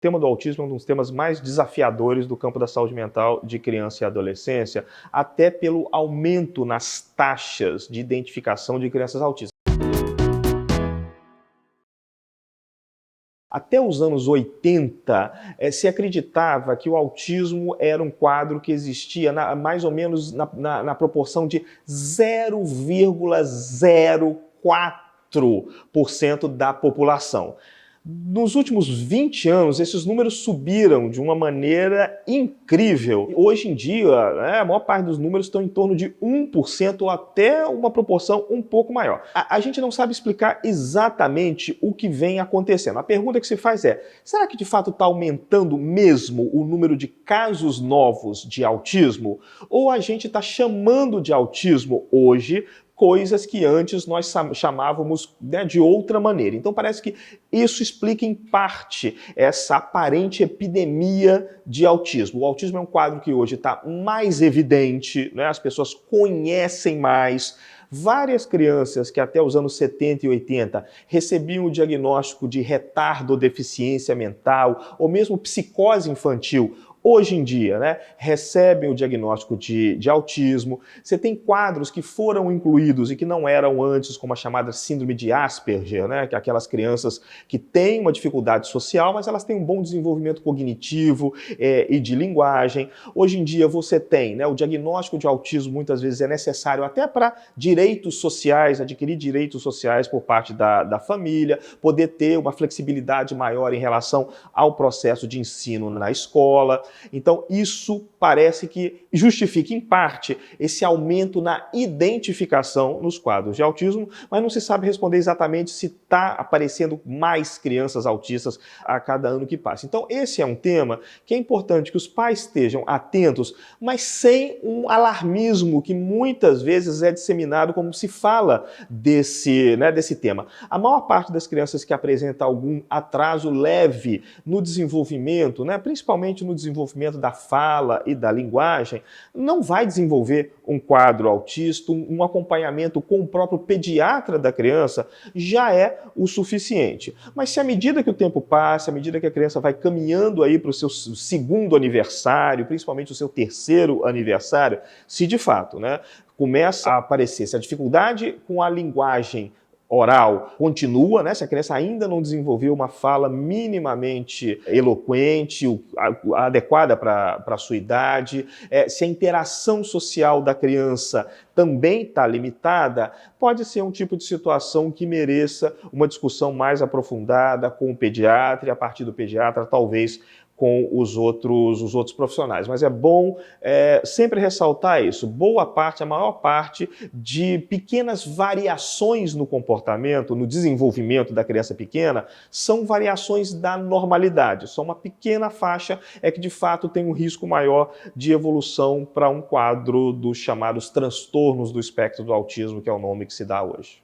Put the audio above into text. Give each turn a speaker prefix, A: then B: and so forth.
A: O tema do autismo é um dos temas mais desafiadores do campo da saúde mental de criança e adolescência, até pelo aumento nas taxas de identificação de crianças autistas. Até os anos 80, se acreditava que o autismo era um quadro que existia mais ou menos na proporção de 0,04% da população. Nos últimos 20 anos, esses números subiram de uma maneira incrível. Hoje em dia, a maior parte dos números estão em torno de 1% ou até uma proporção um pouco maior. A gente não sabe explicar exatamente o que vem acontecendo. A pergunta que se faz é, será que de fato está aumentando mesmo o número de casos novos de autismo? Ou a gente está chamando de autismo hoje coisas que antes nós chamávamos, né, de outra maneira. Então parece que isso explica em parte essa aparente epidemia de autismo. O autismo é um quadro que hoje está mais evidente, né? As pessoas conhecem mais. Várias crianças que até os anos 70 e 80 recebiam o diagnóstico de retardo ou deficiência mental, ou mesmo psicose infantil, hoje em dia, né, recebem o diagnóstico de autismo. Você tem quadros que foram incluídos e que não eram antes, como a chamada síndrome de Asperger, né, que é aquelas crianças que têm uma dificuldade social, mas elas têm um bom desenvolvimento cognitivo e de linguagem. Hoje em dia você tem, né, o diagnóstico de autismo muitas vezes é necessário até para direitos sociais, adquirir direitos sociais por parte da família, poder ter uma flexibilidade maior em relação ao processo de ensino na escola. Então isso parece que justifica em parte esse aumento na identificação nos quadros de autismo, mas não se sabe responder exatamente se está aparecendo mais crianças autistas a cada ano que passa. Então esse é um tema que é importante que os pais estejam atentos, mas sem um alarmismo que muitas vezes é disseminado como se fala desse tema. A maior parte das crianças que apresenta algum atraso leve no desenvolvimento, né, principalmente no desenvolvimento da fala e da linguagem, não vai desenvolver um quadro autista, um acompanhamento com o próprio pediatra da criança já é o suficiente. Mas se à medida que o tempo passa, à medida que a criança vai caminhando aí para o seu segundo aniversário, principalmente o seu terceiro aniversário, se de fato, né, começa a aparecer essa dificuldade com a linguagem oral continua, né? Se a criança ainda não desenvolveu uma fala minimamente eloquente, adequada para a sua idade, se a interação social da criança também está limitada, pode ser um tipo de situação que mereça uma discussão mais aprofundada com o pediatra e a partir do pediatra talvez com os outros profissionais. Mas é bom sempre ressaltar isso. Boa parte, a maior parte de pequenas variações no comportamento, no desenvolvimento da criança pequena, são variações da normalidade. Só uma pequena faixa é que de fato tem um risco maior de evolução para um quadro dos chamados transtornos do espectro do autismo, que é o nome que se dá hoje.